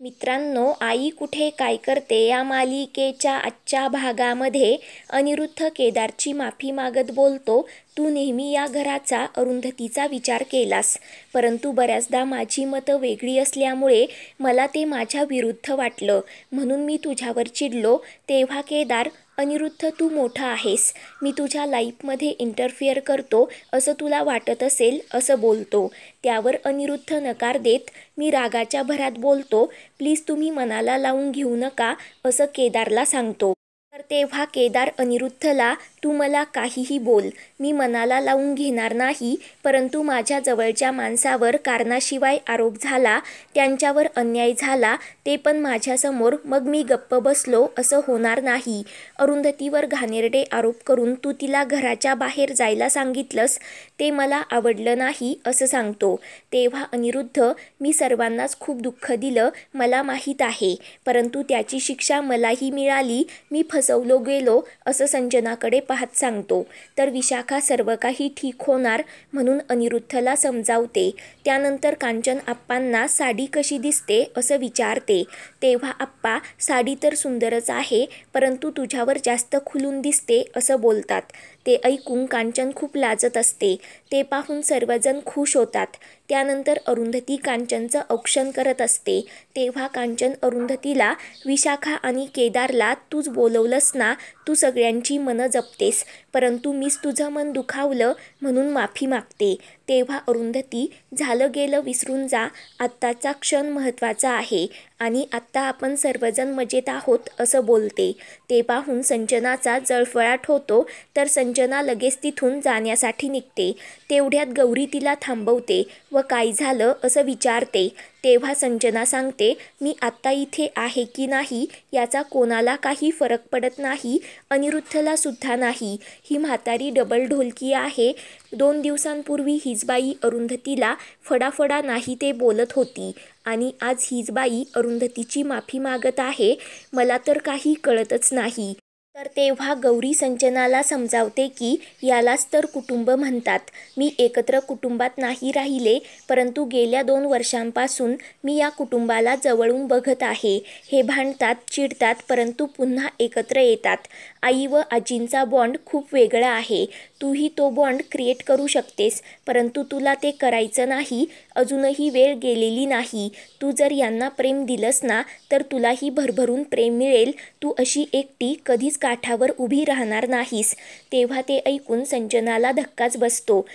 मित्रांनो, आई कुठे काय करते या मालिकेच्या आजच्या भागामध्ये अनिरुद्ध केदारची माफी मागत बोलतो, तू नेहमी या घराचा अरुंधतीचा विचार केलास, परंतु बऱ्याचदा माझी मतं वेगळी असल्यामुळे मला ते माझ्या विरुद्ध वाटलं, म्हणून मी तुझ्यावर चिडलो. तेव्हा केदार, अनिरुद्ध तू मोठा आहेस, मी तुझ्या लाईफमध्ये इंटरफिअर करतो असं तुला वाटत असेल असं बोलतो. त्यावर अनिरुद्ध नकार देत मी रागाच्या भरात बोलतो, प्लीज तुम्ही मनाला लावून घेऊ नका असं केदारला सांगतो. तर तेव्हा केदार अनिरुद्धला, तू मला काहीही बोल, मी मनाला लावून घेणार नाही, परंतु माझ्या जवळच्या माणसावर कारणाशिवाय आरोप झाला, त्यांच्यावर अन्याय झाला, ते पण माझ्यासमोर, मग मी गप्प बसलो असं होणार नाही. अरुंधतीवर घाणेरडे आरोप करून तू तिला घराच्या बाहेर जायला सांगितलंस, ते मला आवडलं नाही असं सांगतो. तेव्हा अनिरुद्ध, मी सर्वांनाच खूप दुःख दिलं, मला माहीत आहे, परंतु त्याची शिक्षा मलाही मिळाली, मी फसवलो गेलो असं संजनाकडे पाहत सांगतो. तर विशाखा सर्व काही ठीक होणार म्हणून अनिरुद्धला समजावते. त्यानंतर कांचन आप्पांना साडी कशी दिसते असं विचारते. तेव्हा आप्पा, साडी तर सुंदरच आहे, परंतु तुझ्यावर जास्त खुलून दिसते असं बोलतात. ते ऐकून कांचन खूप लाजत असते. ते पाहून सर्वजण खुश होतात. त्यानंतर अरुंधती कांचनचं औक्षण करत असते. तेव्हा कांचन अरुंधतीला, विशाखा आणि केदारला तूच बोलवलंस ना, तू सगळ्यांची मनं जपतेस, परंतु मीच तुझं मन दुखावलं म्हणून माफी मागते. तेव्हा अरुंधती, झालं गेलं विसरून जा, आत्ताचा क्षण महत्त्वाचा आहे आणि आत्ता आपण सर्वजण मजेत आहोत असं बोलते. ते पाहून संजनाचा जळफळाट होतो. तर संजना लगेच तिथून जाण्यासाठी निघते. तेवढ्यात गौरी तिला थांबवते व काय झालं असं विचारते. तेव्हा संजना सांगते, मी आत्ता इथे आहे की नाही याचा कोणाला काही फरक पडत नाही, अनिरुद्धला सुद्धा नाही. ही म्हातारी डबल ढोलकी आहे. 2 दिवसांपूर्वी हीच बाई अरुंधतीला फडाफडा नाही ते बोलत होती आणि आज हीच बाई अरुंधतीची माफी मागत आहे. मला तर काही कळतच नाही. तर तेव्हा गौरी संजनाला समजावते की यालाच तर कुटुंब म्हणतात. मी एकत्र कुटुंबात नाही राहिले, परंतु गेल्या 2 वर्षांपासून मी या कुटुंबाला जवळून बघत आहे. हे भांडतात, चिडतात, परंतु पुन्हा एकत्र येतात. आई व आजींचा बॉन्ड खूप वेगळा आहे. तूही तो बॉन्ड क्रिएट करू शकतेस, परंतु तुला ते करायचं नाही. अजूनही वेळ गेलेली नाही. तू जर यांना प्रेम दिलंस ना, तर तुलाही भरभरून प्रेम मिळेल. तू अशी एकटी कधीच काठावर उभी राहणार नाहीस. तेव्हा ते ऐकून संजनाला धक्काच बसतो.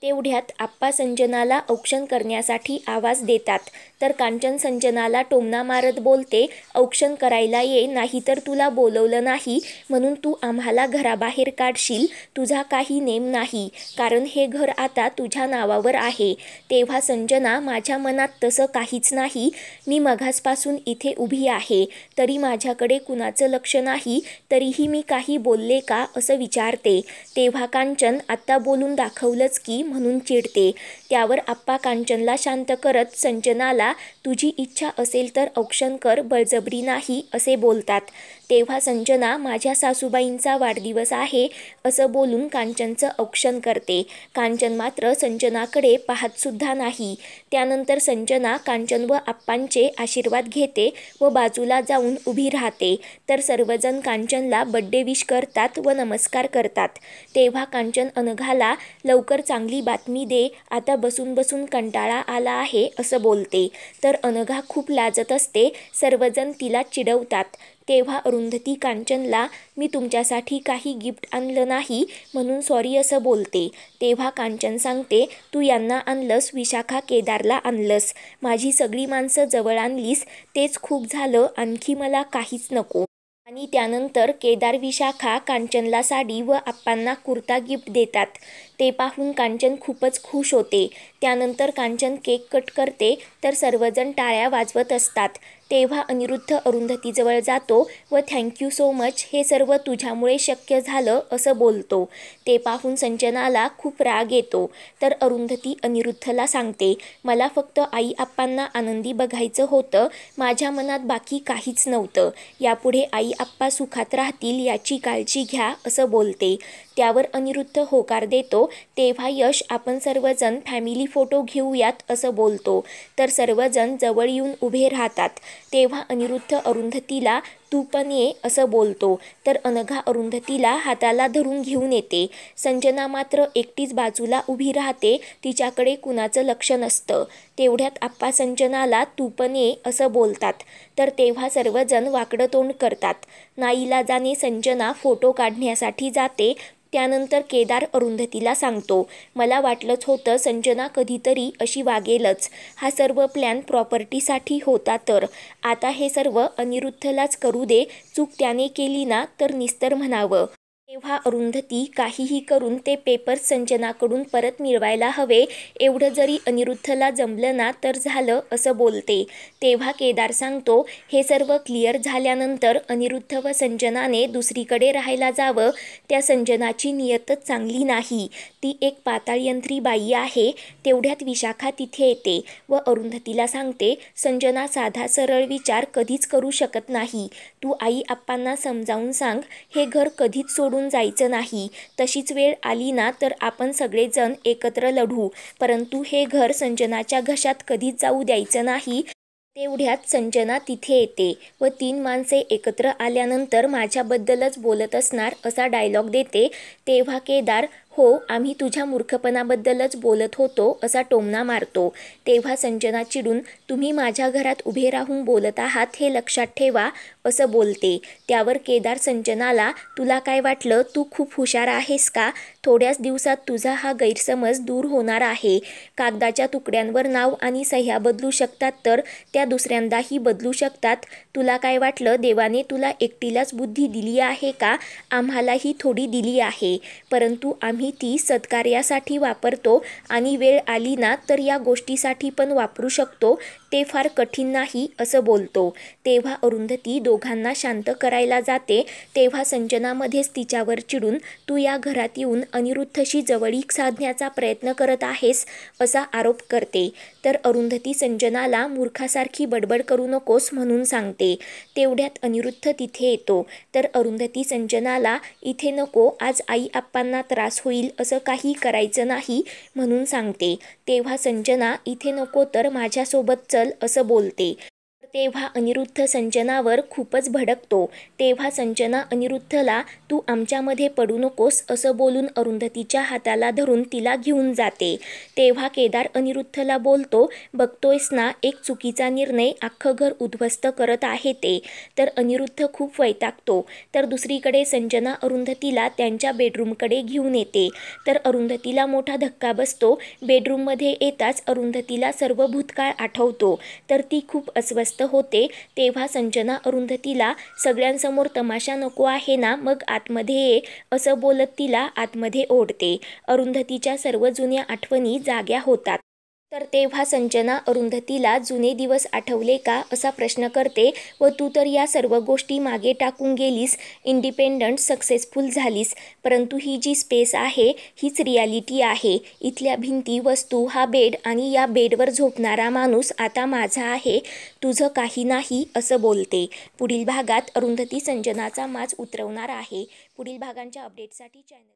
तेवढ्यात आप्पा संजनाला औक्षण करण्यासाठी आवाज देतात. तर कांचन संजनाला टोमणा मारत बोलते, औक्षण करायला ये, नाहीतर तुला बोलवलं नाही म्हणून तू आम्हाला घराबाहेर काढशील. तुझा काही नेम नाही, कारण हे घर आता तुझ्या नावावर आहे. तेव्हा संजना, माझ्या मनात तसं काहीच नाही. मी मघासपासून इथे उभी आहे, तरी माझ्याकडे कुणाचं लक्ष नाही, तरीही मी काही बोलले का असं विचारते. तेव्हा कांचन, आत्ता बोलून दाखवलंच की म्हणून चिडते. त्यावर आप्पा कांचनला शांत करत संजनाला, तुझी इच्छा असेल तर औक्षण कर, बळजबरी नाही असे बोलतात. तेव्हा संजना, माझ्या सासूबाईंचा वाढदिवस आहे असं बोलून कांचनचं औक्षण करते. कांचन मात्र संजनाकडे पाहतसुद्धा नाही. त्यानंतर संजना कांचन व आप्पांचे आशीर्वाद घेते व बाजूला जाऊन उभी राहते. तर सर्वजण कांचनला बड्डे विश करतात व नमस्कार करतात. तेव्हा कांचन अनघाला, लवकर चांगली बातमी दे, आता बसून बसून कंटाळा आला आहे असं बोलते. तर अनघा खूप लाजत असते. सर्वजण तिला चिडवतात. तेव्हा अरुंधती कांचनला, मी तुमच्यासाठी काही गिफ्ट आणलं नाही म्हणून सॉरी असं बोलते. तेव्हा कांचन सांगते, तू यांना आणलंस, विशाखा केदारला आणलंस, माझी सगळी माणसं जवळ आणलीस, तेच खूप झालं, आणखी मला काहीच नको. आणि त्यानंतर केदार, विशाखा कांचनला साडी व आप्पांना कुर्ता गिफ्ट देतात. ते पाहून कांचन खूपच खुश होते. त्यानंतर कांचन केक कट करते. तर सर्वजण टाळ्या वाजवत असतात. तेव्हा अनिरुद्ध अरुंधतीजवळ जातो व थँक्यू सो मच, हे सर्व तुझ्यामुळे शक्य झालं असं बोलतो. ते पाहून संजनाला खूप राग येतो. तर अरुंधती अनिरुद्धला सांगते, मला फक्त आई आप्पांना आनंदी बघायचं होतं, माझ्या मनात बाकी काहीच नव्हतं. यापुढे आई आप्पा सुखात राहतील याची काळजी घ्या असं बोलते. त्यावर अनिरुद्ध होकार देतो. तेव्हा यश आपण सर्वजण फॅमिली फोटो घेऊयात असं बोलतो. तर सर्वजण जवळ येऊन उभे राहतात. तेव्हा अनिरुद्ध अरुंधतीला तू पण ये असं बोलतो. तर अनघा अरुंधतीला हाताला धरून घेऊन येते. संजना मात्र एकटीच बाजूला उभी राहते. तिच्याकडे कुणाचं लक्ष नसतं. तेवढ्यात आप्पा संजनाला तू पण ये असं बोलतात. तर तेव्हा सर्वजण वाकडं तोंड करतात. नाईलाजाने संजना फोटो काढण्यासाठी जाते. त्यानंतर केदार अरुंधतीला सांगतो, मला वाटलंच होतं संजना कधीतरी अशी वागेलच. हा सर्व प्लॅन प्रॉपर्टीसाठी होता. तर आता हे सर्व अनिरुद्धलाच करू दे. चूक त्याने केली ना तर निस्तर म्हणावं. तेव्हा अरुंधती काहीही करून ते पेपर्स संजनाकडून परत मिळवायला हवे. एवढं जरी अनिरुद्धला जमलं ना तर झालं असं बोलते. तेव्हा केदार सांगतो, हे सर्व क्लिअर झाल्यानंतर अनिरुद्ध व संजनाने दुसरीकडे राहायला जावं. त्या संजनाची नियतच चांगली नाही. ती एक पाताळयंत्री बाई आहे. तेवढ्यात विशाखा तिथे येते व अरुंधतीला सांगते, संजना साधा सरळ विचार कधीच करू शकत नाही. तू आई आप्पांना समजावून सांग, हे घर कधीच सोडून जायचं नाही. तशीच वेळ आली ना तर आपण सगळेजण एकत्र लढू, परंतु हे घर संजनाच्या घशात कधीच जाऊ द्यायचं नाही. तेवढ्यात संजना तिथे येते व 3 माणसे एकत्र आल्यानंतर माझ्याबद्दलच बोलत असणार असा डायलॉग देते. तेव्हा केदार, हो आम्ही तुझ्या मूर्खपणाबद्दलच बोलत होतो असा टोमणा मारतो. तेव्हा संजना चिडून, तुम्ही माझ्या घरात उभे राहून बोलत आहात हे लक्षात ठेवा असं बोलते. त्यावर केदार संजनाला, तुला काय वाटलं तू खूप हुशार आहेस का? थोड्याच दिवसात तुझा हा गैरसमज दूर होणार आहे. कागदाच्या तुकड्यांवर नाव आणि सह्या बदलू शकतात तर त्या दुसऱ्यांदाही बदलू शकतात. तुला काय वाटलं देवाने तुला एकटीलाच बुद्धी दिली आहे का? आम्हालाही थोडी दिली आहे, परंतु आम्ही ती सत्कार्यासाठी वापरतो आणि वेळ आली ना तर या गोष्टीसाठी पण वापरू शकतो. ते फार कठीण नाही असं बोलतो. तेव्हा अरुंधती दोघांना शांत करायला जाते. तेव्हा संजनामध्येच तिच्यावर चिडून, तू या घरात येऊन अनिरुद्धशी जवळीक साधण्याचा प्रयत्न करत आहेस असा आरोप करते. तर अरुंधती संजनाला मूर्खासारखी बडबड करू नकोस म्हणून सांगते. तेवढ्यात अनिरुद्ध तिथे येतो. तर अरुंधती संजनाला, इथे नको, आज आई आप्पांना त्रास होईल असं काही करायचं नाही म्हणून सांगते. तेव्हा संजना, इथे नको तर माझ्यासोबत चल असं बोलते. तेव्हा अनिरुद्ध संजनावर खूपच भडकतो. तेव्हा संजना अनिरुद्धला, तू आमच्यामध्ये पडू नकोस असं बोलून अरुंधतीच्या हाताला धरून तिला घेऊन जाते. तेव्हा केदार अनिरुद्धला बोलतो, बघतोयस ना एक चुकीचा निर्णय अख्खं घर उद्ध्वस्त करत आहे ते. तर अनिरुद्ध खूप वैतागतो. तर दुसरीकडे संजना अरुंधतीला त्यांच्या बेडरूमकडे घेऊन येते. तर अरुंधतीला मोठा धक्का बसतो. बेडरूममध्ये येताच अरुंधतीला सर्व भूतकाळ आठवतो. तर ती खूप अस्वस्थ होते. तेव्हा संजना अरुंधतीला, सगळ्यांसमोर तमाशा नको आहे ना, मग आतमध्ये ये असं बोलत तिला आतमध्ये ओढते. अरुंधतीच्या सर्व जुन्या आठवणी जाग्या होतात. तर तेव्हा संजना अरुंधतीला जुने दिवस आठवले का असा प्रश्न करते व तू तर या सर्व गोष्टी मागे टाकून गेलीस, इंडिपेंडंट सक्सेसफुल झालीस, परंतु ही जी स्पेस आहे हीच रियालिटी आहे. इथल्या भिंती, वस्तू, हा बेड आणि या बेडवर झोपणारा माणूस आता माझा आहे, तुझं काही नाही असं बोलते. पुढील भागात अरुंधती संजनाचा माज उतरवणार आहे. पुढील भागांच्या अपडेटसाठी चॅनल